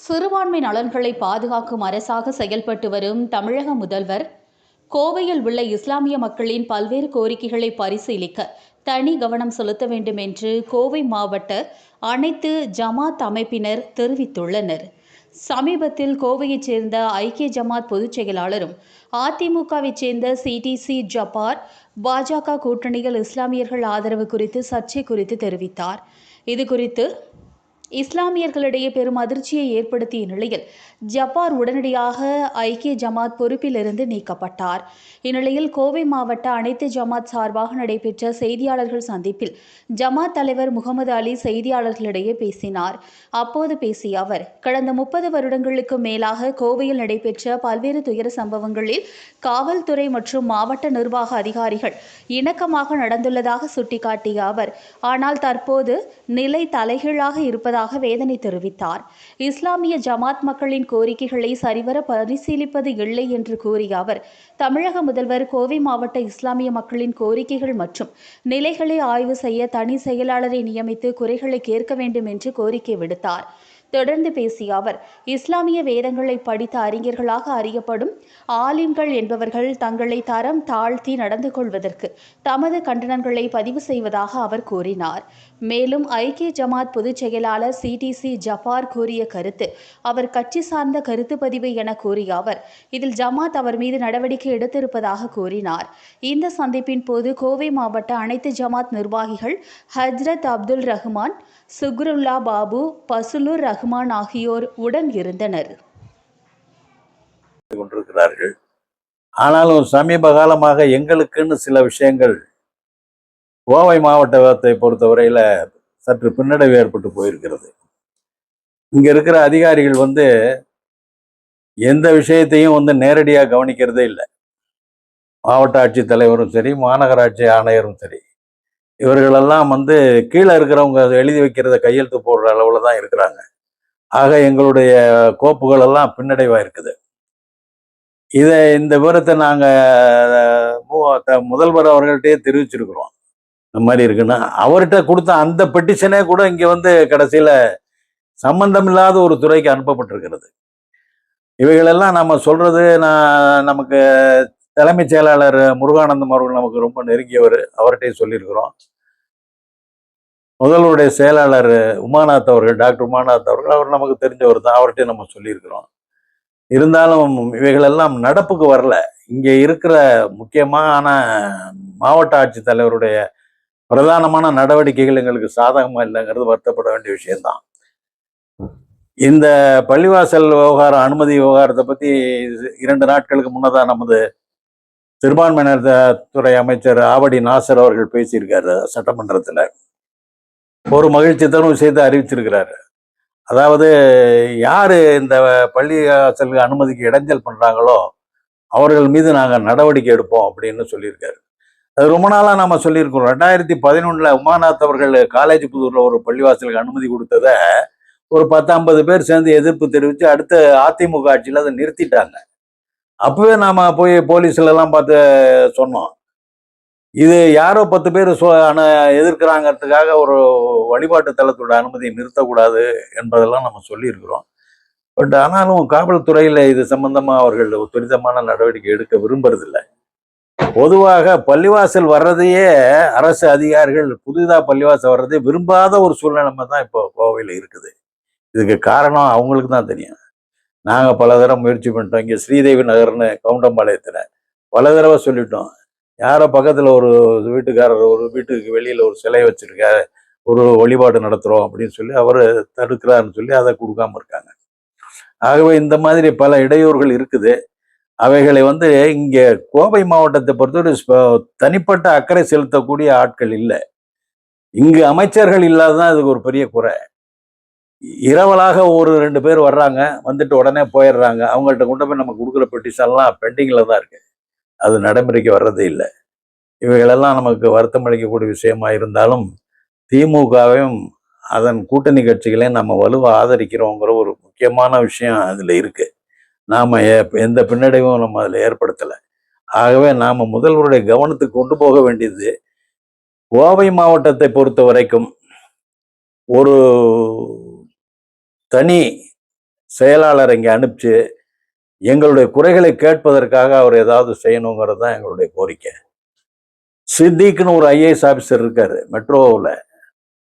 சிறுபான்மை நலன்களை பாதுகாக்கும் அரசாக செயல்பட்டு வரும் தமிழக முதல்வர் கோவையில் உள்ள இஸ்லாமிய மக்களின் பல்வேறு கோரிக்கைகளை பரிசீலிக்க தனி கவனம் செலுத்த வேண்டும் என்று கோவை மாவட்ட அனைத்து ஜமாத் அமைப்பினர் தெரிவித்துள்ளனர். சமீபத்தில் கோவையைச் சேர்ந்த ஐக்கிய ஜமாத் பொதுச் செயலாளரும் அதிமுகவைச் சேர்ந்த சிடிசி ஜப்பார் பாஜக கூட்டணியில் இஸ்லாமியர்கள் ஆதரவு குறித்து சர்ச்சை குறித்து தெரிவித்தார். இதுகுறித்து இஸ்லாமியர்களிடையே பெரும் அதிர்ச்சியை ஏற்படுத்திய நிலையில் ஜப்பார் உடனடியாக ஐக்கிய ஜமாத் பொறுப்பிலிருந்து நீக்கப்பட்டார். இந்நிலையில் கோவை மாவட்ட அனைத்து ஜமாத் சார்பாக நடைபெற்ற செய்தியாளர்கள் சந்திப்பில் ஜமாத் தலைவர் முகமது அலி செய்தியாளர்களிடையே பேசினார். அப்போது பேசிய அவர், கடந்த 30 வருடங்களுக்கு மேலாக கோவையில் நடைபெற்ற பல்வேறு துயர சம்பவங்களில் காவல்துறை மற்றும் மாவட்ட நிர்வாக அதிகாரிகள் இணக்கமாக நடந்துள்ளதாக சுட்டிக்காட்டிய அவர், ஆனால் தற்போது நிலை தலைகீழாக இருப்பதாக வேதனை தெரிவித்தார். இஸ்லாமிய ஜமாத் மக்களின் கோரிக்கைகளை சரிவர பரிசீலிப்பது இல்லை என்று கூறிய அவர், தமிழக முதல்வர் கோவை மாவட்ட இஸ்லாமிய மக்களின் கோரிக்கைகள் மற்றும் நிலைகளை ஆய்வு செய்ய தனி செயலாளரை நியமித்து குறைகளை கேட்க வேண்டும் என்று கோரிக்கை விடுத்தார். தொடர்ந்து பேசிய அவர், இஸ்லாமிய வேதங்களை படித்த அறிஞர்களாக அறியப்படும் ஆலிம்கள் என்பவர்கள் தங்களை தரம் தாழ்த்தி நடந்து கொள்வதற்கு தமது கண்டனங்களை பதிவு செய்வதாக அவர் கூறினார். மேலும் ஐக்கிய ஜமாத் பொதுச் செயலாளர் சிடிசி ஜப்பார் கூறிய கருத்து அவர் கட்சி சார்ந்த கருத்து பதிவு என கூறிய அவர், இதில் ஜமாத் அவர் மீது நடவடிக்கை எடுத்திருப்பதாக கூறினார். இந்த சந்திப்பின் போது கோவை மாவட்ட அனைத்து ஜமாத் நிர்வாகிகள் ஹஜ்ரத் அப்துல் ரஹ்மான், சுக்ருல்லா பாபு, பசுலுர் ரஹ்மான் ஆகியோர் உடன் இருந்தனர். ஆனாலும் சமீப காலமாக எங்களுக்குன்னு சில விஷயங்கள் கோவை மாவட்டத்தை பொறுத்தவரையில சற்று பின்னடைவு ஏற்பட்டு போயிருக்கிறது. இங்க இருக்கிற அதிகாரிகள் எந்த விஷயத்தையும் நேரடியாக கவனிக்கிறதே இல்லை. மாவட்ட ஆட்சித் தலைவரும் சரி, மாநகராட்சி ஆணையரும் சரி, இவர்களெல்லாம் கீழே இருக்கிறவங்க எழுதி வைக்கிறத கையெழுத்து போடுற அளவுல தான் இருக்கிறாங்க. ஆக எங்களுடைய கோப்புகள் எல்லாம் பின்னடைவா இருக்குது. இந்த விவரத்தை நாங்க முதல்வர் அவர்கள்ட்டே தெரிவிச்சிருக்கிறோம். இந்த மாதிரி இருக்குன்னா அவர்கிட்ட கொடுத்த அந்த பெட்டிஷனே கூட இங்க கடைசியில சம்பந்தம் இல்லாத ஒரு துறைக்கு அனுப்பப்பட்டிருக்கிறது. இவைகளெல்லாம் நம்ம சொல்றது, நமக்கு தலைமைச் செயலாளர் முருகானந்தம் அவர்கள் நமக்கு ரொம்ப நெருங்கியவர், அவர்கிட்டயும் சொல்லியிருக்கிறோம். முதல்வருடைய செயலாளர் உமாநாத் அவர்கள், டாக்டர் உமாநாத் அவர்கள், அவர் நமக்கு தெரிஞ்சவர் தான், அவர்கிட்டயும் நம்ம சொல்லியிருக்கிறோம். இருந்தாலும் இவைகளெல்லாம் நடப்புக்கு வரல. இங்க இருக்கிற முக்கியமான மாவட்ட ஆட்சித்தலைவருடைய பிரதானமான நடவடிக்கைகள் எங்களுக்கு சாதகமா இல்லைங்கிறது வருத்தப்பட வேண்டிய விஷயம்தான். இந்த பள்ளிவாசல் விவகாரம், அனுமதி விவகாரத்தை பத்தி 2 நாட்களுக்கு முன்னதான் நமது சிறுபான்மையினர் துறை அமைச்சர் ஆவடி நாசர் அவர்கள் பேசியிருக்காரு. சட்டமன்றத்துல ஒரு மகிழ்ச்சி தரும் விஷயத்தை அறிவிச்சிருக்கிறாரு. அதாவது, யாரு இந்த பள்ளிவாசலுக்கு அனுமதிக்கு இடைஞ்சல் பண்றாங்களோ அவர்கள் மீது நாங்கள் நடவடிக்கை எடுப்போம் அப்படின்னு சொல்லியிருக்காரு. அது ரொம்ப நாளா நாம சொல்லியிருக்கிறோம். 2011 உமாநாத் அவர்கள் காலேஜ் புதூர்ல ஒரு பள்ளிவாசலுக்கு அனுமதி கொடுத்தத ஒரு 10-50 பேர் சேர்ந்து எதிர்ப்பு தெரிவித்து அடுத்த அதிமுக ஆட்சியில் அதை நிறுத்திட்டாங்க. அப்பவே நாம போய் போலீஸ்ல எல்லாம் பார்த்து சொன்னோம், இது யாரோ 10 பேர் எதிர்க்கிறாங்கிறதுக்காக ஒரு வழிபாட்டு தலத்தோட அனுமதியை நிறுத்தக்கூடாது என்பதெல்லாம் நம்ம சொல்லியிருக்கிறோம். பட் ஆனாலும் காவல்துறையில இது சம்பந்தமா அவர்கள் துரிதமான நடவடிக்கை எடுக்க விரும்புறதில்லை. பொதுவாக பள்ளிவாசல் வர்றதையே அரசு அதிகாரிகள் புதிதா பள்ளிவாசல் வர்றதே விரும்பாத ஒரு சூழ்நிலைமை தான் இப்போ கோவையில் இருக்குது. இதுக்கு காரணம் அவங்களுக்கு தான் தெரியும். நாங்க பல தடவை முயற்சி பண்ணிட்டோம். இங்க ஸ்ரீதேவி நகர்னு கவுண்டம்பாளையத்துல பல தடவை சொல்லிட்டோம். யாரோ பக்கத்துல ஒரு வீட்டுக்காரர் ஒரு வீட்டுக்கு வெளியில ஒரு சிலை வச்சிருக்காரு, ஒரு வழிபாடு நடத்துறோம் அப்படின்னு சொல்லி அவரு தடுக்கிறாருன்னு சொல்லி அதை கொடுக்காம இருக்காங்க. ஆகவே இந்த மாதிரி பல இடையூறுகள் இருக்குது. அவைகளை இங்க கோவை மாவட்டத்தை பொறுத்தவரை தனிப்பட்ட அக்கறை செலுத்தக்கூடிய ஆட்கள் இல்லை. இங்கு அமைச்சர்கள் இல்லாததான் இதுக்கு ஒரு பெரிய குறை. இரவலாக ஒரு 2 பேர் வர்றாங்க, வந்துட்டு உடனே போயிடுறாங்க. அவங்கள்ட்ட கொண்டு போய் நம்ம கொடுக்குற பெட்டிஷன்லாம் பெண்டிங்ல தான் இருக்கு. அது நடைமுறைக்கு வர்றதே இல்லை. இவைகளெல்லாம் நமக்கு வருத்தம் அளிக்கக்கூடிய விஷயமா இருந்தாலும் திமுகவையும் அதன் கூட்டணி கட்சிகளையும் நம்ம வலுவா ஆதரிக்கிறோங்கிற ஒரு முக்கியமான விஷயம் அதுல இருக்கு. நாம எந்த பின்னடைவும் நம்ம அதில் ஏற்படுத்தலை. ஆகவே நாம முதல்வருடைய கவனத்துக்கு கொண்டு போக வேண்டியது, கோவை மாவட்டத்தை பொறுத்த வரைக்கும் ஒரு தனி செயலாளர் இங்கே அனுப்பிச்சு எங்களுடைய குறைகளை கேட்பதற்காக அவர் ஏதாவது செய்யணுங்கிறது தான் எங்களுடைய கோரிக்கை. சித்திக்குன்னு ஒரு ஐஏஎஸ் ஆஃபீஸர் இருக்காரு மெட்ரோவில்.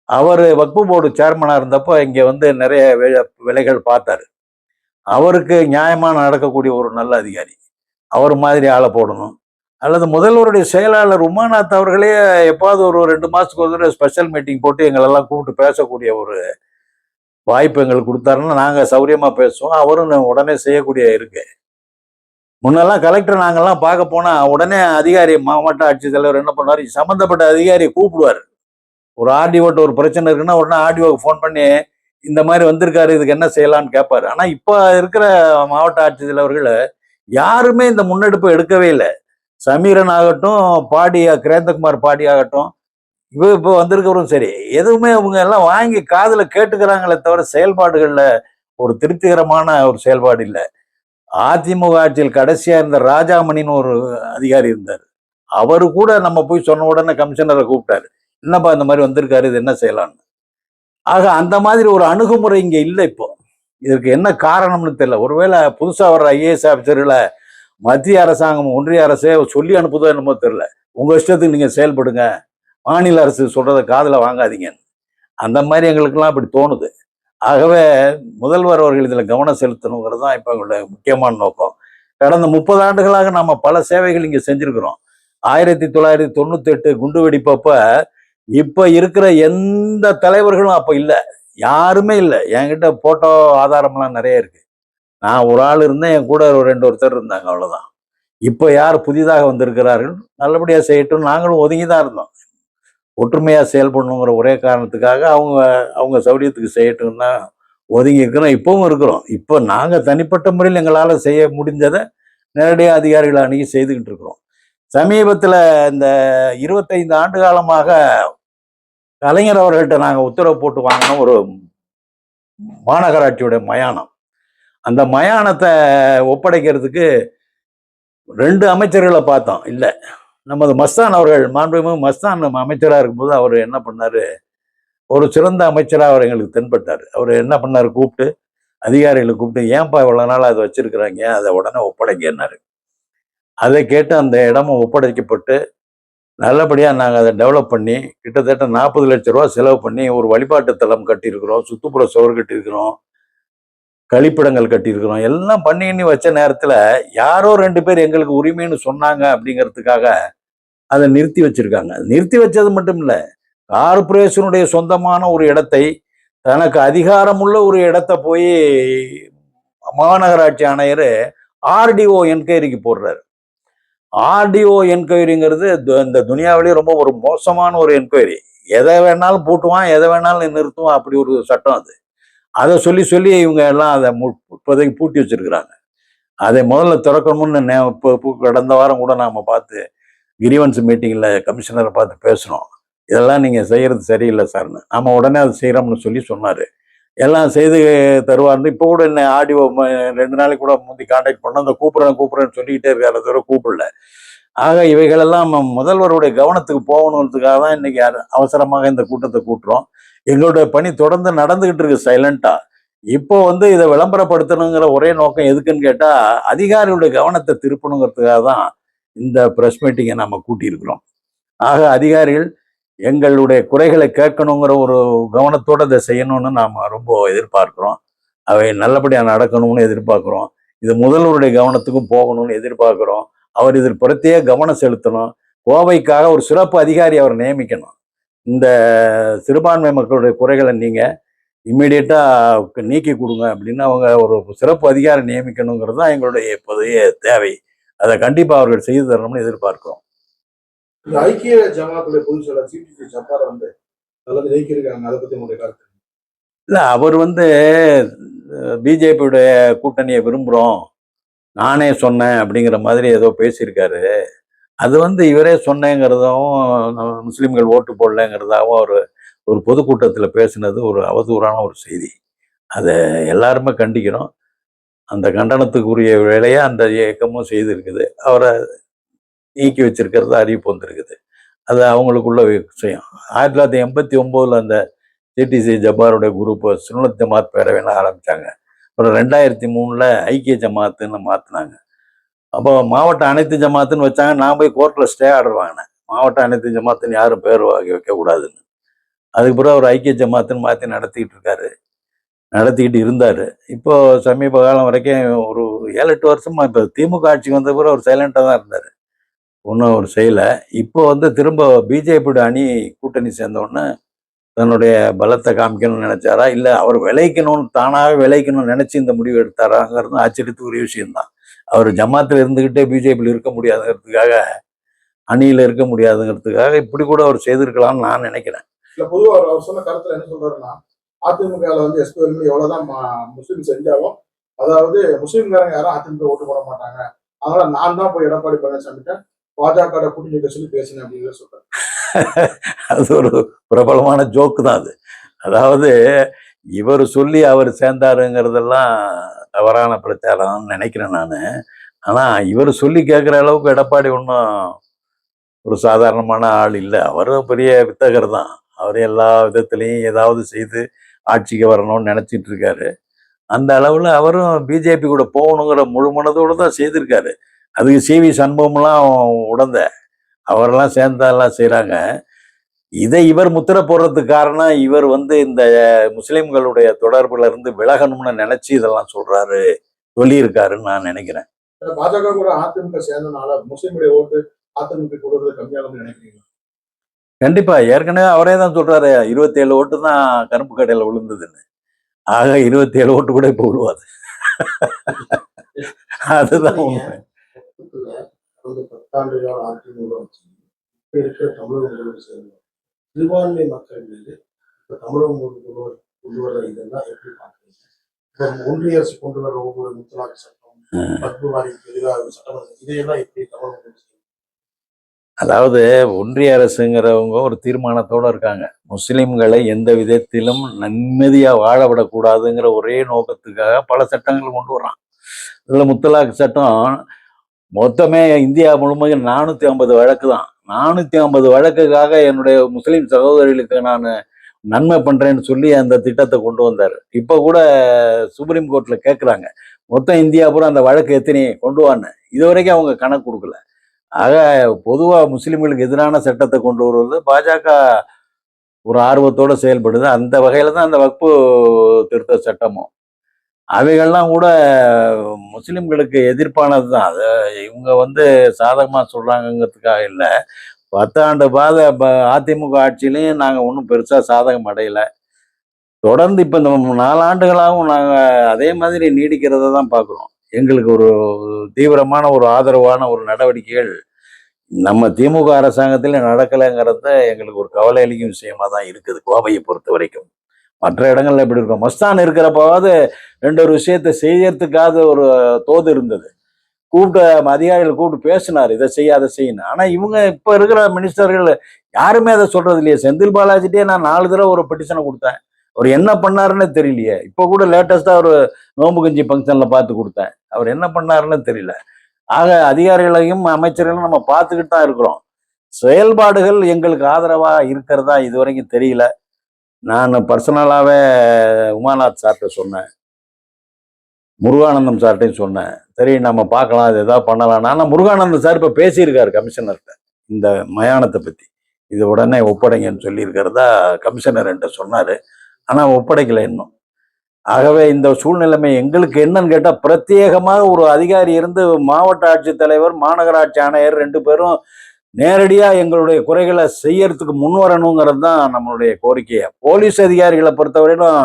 அவர் வக்பு போர்டு சேர்மனாக இருந்தப்போ இங்கே வந்து நிறைய விலைகள் பார்த்தாரு. அவருக்கு நியாயமாக நடக்கக்கூடிய ஒரு நல்ல அதிகாரி, அவர் மாதிரி ஆளை போடணும். அல்லது முதல்வருடைய செயலாளர் உமாநாத் அவர்களே எப்பாவது ஒரு 2 மாதத்துக்கு ஒரு தடவை ஸ்பெஷல் மீட்டிங் போட்டு எங்களெல்லாம் கூப்பிட்டு பேசக்கூடிய ஒரு வாய்ப்பு எங்களுக்கு கொடுத்தாருன்னா நாங்கள் சௌரியமாக பேசுவோம். அவரும் உடனே செய்யக்கூடிய இருக்கு. முன்னெல்லாம் கலெக்டர் நாங்கள்லாம் பார்க்க போனால் உடனே அதிகாரி, மாவட்ட ஆட்சித்தலைவர் என்ன பண்ணுவார், சம்மந்தப்பட்ட அதிகாரியை கூப்பிடுவார். ஒரு ஆர்டிஓட்ட ஒரு பிரச்சனை இருக்குன்னா உடனே ஆர்டிஓக்கு ஃபோன் பண்ணி இந்த மாதிரி வந்திருக்காரு, இதுக்கு என்ன செய்யலான்னு கேட்பாரு. ஆனால் இப்போ இருக்கிற மாவட்ட ஆட்சித்தலைவர்கள் யாருமே இந்த முன்னெடுப்பு எடுக்கவே இல்லை. சமீரன் ஆகட்டும், கிரேந்தகுமார் பாடி ஆகட்டும், இப்போ வந்திருக்கிறவரும் சரி, எதுவுமே அவங்க எல்லாம் வாங்கி காதில் கேட்டுக்கிறாங்களே தவிர செயல்பாடுகளில் ஒரு திருப்திகரமான ஒரு செயல்பாடு இல்லை. அதிமுக ஆட்சியில் கடைசியா இருந்த ராஜாமணின்னு ஒரு அதிகாரி இருந்தார். அவரு கூட நம்ம போய் சொன்ன உடனே கமிஷனரை கூப்பிட்டாரு, என்னப்பா இந்த மாதிரி வந்திருக்காரு, இது என்ன செய்யலாம்னு. ஆக அந்த மாதிரி ஒரு அணுகுமுறை இங்க இல்லை. இப்போ இதற்கு என்ன காரணம்னு தெரியல. ஒருவேளை புதுசா வர்ற ஐஏஎஸ் ஆஃபீஸர்களை மத்திய அரசாங்கம், ஒன்றிய அரசே சொல்லி அனுப்புதோ என்னமோ தெரியல, உங்க இஷ்டத்துக்கு நீங்க செயல்படுங்க, மாநில அரசு சொல்றதை காதுல வாங்காதீங்க, அந்த மாதிரி எங்களுக்கெல்லாம் அப்படி தோணுது. ஆகவே முதல்வர் அவர்கள் இதில் கவனம் செலுத்தணுங்கிறது தான் இப்போ எங்களுடைய முக்கியமான நோக்கம். கடந்த 30 ஆண்டுகளாக நம்ம பல சேவைகள் இங்கே செஞ்சிருக்கிறோம். 1998 குண்டு வெடிப்பப்ப இப்போ இருக்கிற எந்த தலைவர்களும் அப்போ இல்லை, யாருமே இல்லை. என்கிட்ட போட்டோ ஆதாரம்லாம் நிறைய இருக்கு. நான் ஒரு ஆள் இருந்தேன், என் கூட ஒரு 2 ஒருத்தர் இருந்தாங்க, அவ்வளோதான். இப்போ யார் புதிதாக வந்திருக்கிறார்கள், நல்லபடியாக செய்யட்டும். நாங்களும் ஒதுங்கி தான் இருந்தோம். ஒற்றுமையாக செயல்படணுங்கிற ஒரே காரணத்துக்காக அவங்க அவங்க சௌரியத்துக்கு செய்யட்டும்னா ஒதுங்கி இருக்கிறோம். இப்பவும் இருக்கிறோம். இப்போ நாங்கள் தனிப்பட்ட முறையில் எங்களால் செய்ய முடிஞ்சதை நேரடியாக அதிகாரிகளை அணுகி செய்துக்கிட்டு இருக்கிறோம். சமீபத்தில் இந்த 25 ஆண்டு காலமாக கலைஞர் அவர்கள்ட்ட நாங்கள் உத்தரவு போட்டு வாங்கினோம் ஒரு மாநகராட்சியோட மயானம். அந்த மயானத்தை ஒப்படைக்கிறதுக்கு 2 அமைச்சர்களை பார்த்தோம், இல்லை. நமது மஸ்தான் அவர்கள், மாண்புமிகு மஸ்தான் அமைச்சராக இருக்கும்போது அவர் என்ன பண்ணாரு, ஒரு சிறந்த அமைச்சராக அவர் எங்களுக்கு தென்பட்டார். அவர் என்ன பண்ணார், கூப்பிட்டு அதிகாரிகளை கூப்பிட்டு, ஏன்பா இவ்வளோ நாள் அதை வச்சிருக்கிறாங்க, அதை உடனே ஒப்படைக்கினாரு. அதை கேட்டு அந்த இடமும் ஒப்படைக்கப்பட்டு நல்லபடியாக நாங்கள் அதை டெவலப் பண்ணி கிட்டத்தட்ட 40 லட்சம் ரூபா செலவு பண்ணி ஒரு வழிபாட்டு தலம் கட்டியிருக்கிறோம், சுற்றுப்புற சுவர் கட்டியிருக்கிறோம், கழிப்பிடங்கள் கட்டியிருக்கிறோம். எல்லாம் பண்ணி வச்ச நேரத்தில் யாரோ 2 பேர் எங்களுக்கு உரிமைன்னு சொன்னாங்க அப்படிங்கிறதுக்காக அதை நிறுத்தி வச்சிருக்காங்க. நிறுத்தி வச்சது மட்டும் இல்லை, கார்பரேஷனுடைய சொந்தமான ஒரு இடத்தை, தனக்கு அதிகாரமுள்ள ஒரு இடத்தை போய் மாநகராட்சி ஆணையர் ஆர்டிஓ என்கொயரிக்கு போடுறாரு. ஆர்டிஓ என்கொயரிங்கிறது இந்த துனியாவிலேயே ரொம்ப ஒரு மோசமான ஒரு என்கொயரி. எதை வேணாலும் போட்டுவான், எதை வேணாலும் நிறுத்துவான், அப்படி ஒரு சட்டம் அது. அதை சொல்லி சொல்லி இவங்க எல்லாம் அதை இப்போதைக்கு பூட்டி வச்சிருக்கிறாங்க. அதை முதல்ல திறக்கணும்னு இப்போ கடந்த வாரம் கூட நாம் பார்த்து கிரீவன்ஸ் மீட்டிங்கில் கமிஷனரை பார்த்து பேசுகிறோம். இதெல்லாம் நீங்கள் செய்கிறது சரியில்லை சார்னு. நம்ம உடனே அதை செய்கிறோம்னு சொல்லி சொன்னார். எல்லாம் செய்து தருவார்னு இப்போ கூட என்ன ஆடியோ 2 நாளைக்கு கூட முந்தி கான்டாக்ட் பண்ணோம். அந்த கூப்பிட்றேன்னு சொல்லிக்கிட்டே இருக்காரு, தவிர கூப்பிடல. ஆக இவைகளெல்லாம் முதல்வருடைய கவனத்துக்கு போகணுன்றதுக்காக தான் இன்னைக்கு அவசரமாக இந்த கூட்டத்தை கூட்டுறோம். எங்களுடைய பணி தொடர்ந்து நடந்துகிட்டு இருக்கு சைலண்டா. இப்போ இதை விளம்பரப்படுத்தணுங்கிற ஒரே நோக்கம் எதுக்குன்னு கேட்டா, அதிகாரிகளுடைய கவனத்தை திருப்பணுங்கிறதுக்காக தான் இந்த ப்ரெஸ் மீட்டிங்கை நம்ம கூட்டியிருக்கிறோம். ஆக அதிகாரிகள் எங்களுடைய குறைகளை கேட்கணுங்கிற ஒரு கவனத்தோடு இதை செய்யணும்னு நாம் ரொம்ப எதிர்பார்க்கிறோம். அவை நல்லபடியாக நடக்கணும்னு எதிர்பார்க்குறோம். இது முதல்வருடைய கவனத்துக்கும் போகணும்னு எதிர்பார்க்குறோம். அவர் இதில் பிரத்யேக கவனம் செலுத்தணும். கோவைக்காக ஒரு சிறப்பு அதிகாரி அவர் நியமிக்கணும். இந்த சிறுபான்மை மக்களுடைய குறைகளை நீங்கள் இம்மிடியட்டாக நீக்கி கொடுங்க அப்படின்னு அவங்க ஒரு சிறப்பு அதிகாரி நியமிக்கணுங்கிறது தான் எங்களுடைய இப்போதைய தேவை. அதை கண்டிப்பாக அவர்கள் செய்து தரணும்னு எதிர்பார்க்கிறோம். ஐக்கிய ஜமாத்துடைய பொதுச் செயலர் சிடிசி ஜப்பார் அதில் நீக்கியிருக்காங்க, அதை பற்றி உங்களுடைய கருத்து? இல்லை, அவர் பிஜேபியுடைய கூட்டணியை விரும்புகிறோம், நானே சொன்னேன் அப்படிங்கிற மாதிரி ஏதோ பேசியிருக்காரு. அது இவரே சொன்னேங்கிறதும் முஸ்லீம்கள் ஓட்டு போடலைங்கிறதாகவும் ஒரு பொதுக்கூட்டத்தில் பேசினது ஒரு அவதூறான ஒரு செய்தி. அதை எல்லாருமே கண்டிக்கிறோம். அந்த கண்டனத்துக்குரிய வேலையை அந்த இயக்கமும் செய்திருக்குது. அவரை நீக்கி வச்சிருக்கிறது அறிவிப்பு வந்திருக்குது. அது அவங்களுக்குள்ள விஷயம். 1989 அந்த சிடிசி ஜப்பாருடைய குரூப்பை சுன்னத் ஜமாத் பேரவைன்னு ஆரம்பித்தாங்க. அப்புறம் 2003 ஐக்கிய ஜமாத்துன்னு மாற்றினாங்க. அப்போ மாவட்ட அனைத்து ஜமாத்துன்னு வச்சாங்க. நான் போய் கோர்ட்டில் ஸ்டே ஆர்டர் வாங்கினேன், மாவட்ட அனைத்து ஜமாத்துன்னு யாரும் பேர் வைக்கக்கூடாதுன்னு. அதுக்கு பிறகு அவர் ஐக்கிய ஜமாத்துன்னு மாற்றி நடத்திக்கிட்டு இருந்தார். இப்போ சமீப காலம் வரைக்கும் ஒரு 7-8 வருஷமா, இப்போ திமுக ஆட்சிக்கு வந்த பிறகு அவர் சைலண்டாக தான் இருந்தார், ஒன்றும் அவர் செய்யலை. இப்போ திரும்ப பிஜேபியோட அணி கூட்டணி சேர்ந்தோடனே தன்னுடைய பலத்தை காமிக்கணும்னு நினைச்சாரா, இல்லை அவர் தானாகவே விளைக்கணும்னு நினைச்சு இந்த முடிவு எடுத்தாராங்கிறது ஆச்சரியத்துக்குரிய விஷயம்தான். அவர் ஜமாத்தில் இருந்துக்கிட்டே பிஜேபியில் இருக்க முடியாதுங்கிறதுக்காக, அணியில் இருக்க முடியாதுங்கிறதுக்காக இப்படி கூட அவர் செய்திருக்கலாம்னு நான் நினைக்கிறேன். இல்ல பொதுவா அவர் சொன்ன கருத்துல என்ன சொல்றாருன்னா, அதிமுகவில் எஸ்பி வேலுமணி எவ்வளவுதான் முஸ்லீம் செஞ்சாலும், அதாவது முஸ்லீம்காரங்க யாரும் அதிமுக ஓட்டு போட மாட்டாங்க, அதனால நான் தான் போய் எடப்பாடி பழனிசாமிகிட்ட பாஜக கூட்டணி வைக்க சொல்லி பேசினேன் அப்படின்னு சொல்றாரு. அது ஒரு பிரபலமான ஜோக்கு தான் அது. அதாவது இவர் சொல்லி அவர் சேர்ந்தாருங்கிறதெல்லாம் தவறான பிரச்சாரம்னு நினைக்கிறேன் நான். ஆனால் இவர் சொல்லி கேட்குற அளவுக்கு எடப்பாடி ஒன்றும் ஒரு சாதாரணமான ஆள் இல்லை. அவரும் பெரிய வித்தகர் தான். அவர் எல்லா விதத்துலேயும் ஏதாவது செய்து ஆட்சிக்கு வரணும்னு நினச்சிட்டு இருக்காரு. அந்த அளவில் அவரும் பிஜேபி கூட போகணுங்கிற முழு மனதோடு தான் செய்திருக்காரு. அதுக்கு சிவி சண்முகம்லாம் உடந்த, அவரெல்லாம் சேர்ந்தெல்லாம் செய்கிறாங்க. இதை இவர் முத்திர போடுறதுக்கு காரணம், இவர் இந்த முஸ்லீம்களுடைய தொடர்புல இருந்து விலகணும்னு நினைச்சு இதெல்லாம் சொல்லியிருக்காருன்னு நான் நினைக்கிறேன். பாஜக கூட அதிமுக சேர்ந்தனால முஸ்லீம்களுடைய ஓட்டு அதிமுக கொடுறது கம்மியாகும் நினைக்கிறீங்களா? கண்டிப்பா. ஏற்கனவே அவரே தான் சொல்றாரு, 27 ஓட்டு தான் கருப்பு கடையில விழுந்ததுன்னு. ஆக 27 ஓட்டு கூட இப்ப விழுவாது. அதுதான் உண்மை. 10 அதிமுக இருக்கிற தமிழக சேர்ந்தோம் சிறுபான்மை மக்கள் மீது இப்ப தமிழகம் கொண்டு வர இதெல்லாம் எப்படி பார்க்குறீங்க? இப்போ ஒன்றிய அரசு கொண்டு வர ஒவ்வொரு முத்தலாக் சட்டம், பத்ம வாரிக்கு எதிராக சட்டம், இதையெல்லாம் எப்படி தமிழகம்? அதாவது ஒன்றிய அரசுங்கிறவங்க ஒரு தீர்மானத்தோட இருக்காங்க, முஸ்லிம்களை எந்த விதத்திலும் நிம்மதியா வாழ விடக்கூடாதுங்கிற ஒரே நோக்கத்துக்காக பல சட்டங்கள் கொண்டு வர்றான். இதுல முத்தலாக் சட்டம் மொத்தமே இந்தியா முழுமையும் 450 வழக்கு தான். 450 வழக்குக்காக என்னுடைய முஸ்லீம் சகோதரிகளுக்கு நான் நன்மை பண்றேன்னு சொல்லி அந்த திட்டத்தை கொண்டு வந்தார். இப்போ கூட சுப்ரீம் கோர்ட்ல கேட்குறாங்க, மொத்தம் இந்தியா பூரா அந்த வழக்கு எத்தனை கொண்டு வான்னு. இது வரைக்கும் அவங்க கணக்கு கொடுக்கல. ஆக பொதுவாக முஸ்லீம்களுக்கு எதிரான சட்டத்தை கொண்டு வருவது பாஜக ஒரு ஆர்வத்தோடு செயல்படுது. அந்த வகையில் தான் அந்த வக்பு திருத்த சட்டமும் அவைகள்லாம் கூட முஸ்லீம்களுக்கு எதிர்ப்பானது தான். அதை இவங்க சாதகமாக சொல்கிறாங்கங்கிறதுக்காக இல்லை. 10 ஆண்டு அதிமுக ஆட்சியிலையும் நாங்கள் ஒன்றும் பெருசாக சாதகம் அடையலை. தொடர்ந்து இப்போ இந்த 4 ஆண்டுகளாகவும் நாங்கள் அதே மாதிரி நீடிக்கிறத தான் பார்க்குறோம். எங்களுக்கு ஒரு தீவிரமான ஒரு ஆதரவான ஒரு நடவடிக்கைகள் நம்ம திமுக அரசாங்கத்தில் நடக்கலைங்கிறத எங்களுக்கு ஒரு கவலை அளிக்கும் விஷயமா தான் இருக்குது கோவையை பொறுத்த வரைக்கும். மற்ற இடங்கள்ல எப்படி இருக்கும், மஸ்தான் இருக்கிறப்பாவது 2 ஒரு விஷயத்தை செய்யறதுக்காக ஒரு தோது இருந்தது. அதிகாரிகளை கூப்பிட்டு பேசினார், இதை செய்ய அதை செய்யணும். ஆனா இவங்க இப்ப இருக்கிற மினிஸ்டர்கள் யாருமே அதை சொல்றது இல்லையே. செந்தில் பாலாஜிட்டே நான் 4 தடவை ஒரு பெட்டிஷனை கொடுத்தேன், அவர் என்ன பண்ணாருன்னு தெரியலையே. இப்போ கூட லேட்டஸ்டா ஒரு நோம்பு கஞ்சி ஃபங்க்ஷன்ல பார்த்து கொடுத்தேன், அவர் என்ன பண்ணாருன்னு தெரியல. ஆக அதிகாரிகளையும் அமைச்சர்களையும் நம்ம பார்த்துக்கிட்டு தான் இருக்கிறோம். செயல்பாடுகள் எங்களுக்கு ஆதரவா இருக்கிறதா இதுவரைக்கும் தெரியல. நான் பர்சனலாகவே உமாநாத் சார்கிட்ட சொன்னேன், முருகானந்தம் சார்ட்டையும் சொன்னேன், சரி நம்ம பார்க்கலாம், இது ஏதாவது பண்ணலாம். ஆனால் முருகானந்தம் சார் இப்போ பேசியிருக்காரு கமிஷனர்கிட்ட இந்த மயானத்தை பற்றி, இது உடனே ஒப்படைங்கன்னு சொல்லியிருக்கிறதா கமிஷனர் என்கிட்ட சொன்னார். ஆனால் ஒப்படைக்கலை இன்னும். ஆகவே இந்த சூழ்நிலைமை எங்களுக்கு என்னன்னு கேட்டால், பிரத்யேகமாக ஒரு அதிகாரி இருந்து மாவட்ட ஆட்சித்தலைவர் மாநகராட்சி ஆணையர் 2 பேரும் நேரடியாக எங்களுடைய குறைகளை செய்யறதுக்கு முன் வரணுங்கிறது தான் நம்மளுடைய கோரிக்கையை. போலீஸ் அதிகாரிகளை பொறுத்தவரையிலும்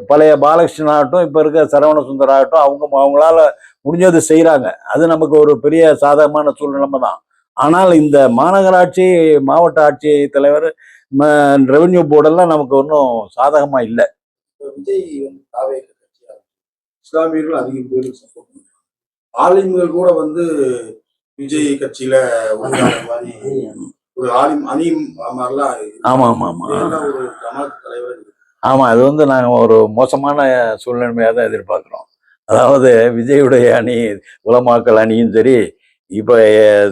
பழைய பாலகிருஷ்ணன் ஆகட்டும், இப்போ இருக்க சரவண சுந்தர் ஆகட்டும், அவங்களால முடிஞ்சது செய்கிறாங்க. அது நமக்கு ஒரு பெரிய சாதகமான சூழ்நிலைமை தான். ஆனால் இந்த மாநகராட்சி மாவட்ட ஆட்சி தலைவர் ரெவென்யூ போர்டெல்லாம் நமக்கு ஒன்றும் சாதகமாக இல்லை. விஜய் இஸ்லாமியர்கள் அதிகம் பேர் சப்போர்ட் பண்ணுறாங்க. ஆலிம்கள் கூட விஜய் கட்சியில மாதிரி ஒரு ஆலிம் அணியும் மாதிரிலாம். ஆமா ஆமா ஆமா ஒரு ஜமாத் தலைவர். ஆமா, அது நாங்கள் ஒரு மோசமான சூழ்நிலைமையாக தான் எதிர்பார்க்குறோம். அதாவது விஜயுடைய அணி உலமாக்கள் அணியும் சரி, இப்போ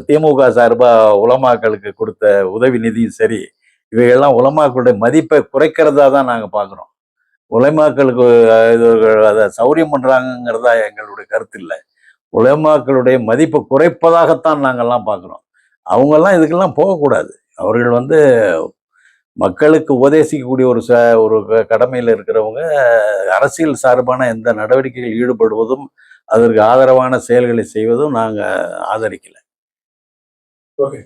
திமுக சார்பாக உலமாக்களுக்கு கொடுத்த உதவி நிதியும் சரி, இவைகள்லாம் உலமாக்களுடைய மதிப்பை குறைக்கிறதா தான் நாங்கள் பார்க்குறோம். உலமாக்களுக்கு இது அதை சௌரியம் பண்ணுறாங்கங்கிறதா எங்களுடைய கருத்து இல்லை. உலமாக்களுடைய மதிப்பை குறைப்பதாகத்தான் நாங்கள்லாம் பார்க்குறோம். அவங்கெல்லாம் இதுக்கெல்லாம் போகக்கூடாது. அவர்கள் வந்து மக்களுக்கு உபதேசிக்கக்கூடிய ஒரு கடமையில் இருக்கிறவங்க. அரசியல் சார்பான எந்த நடவடிக்கைகள் ஈடுபடுவதும் அதற்கு ஆதரவான செயல்களை செய்வதும் நாங்கள் ஆதரிக்கலை. ஓகே.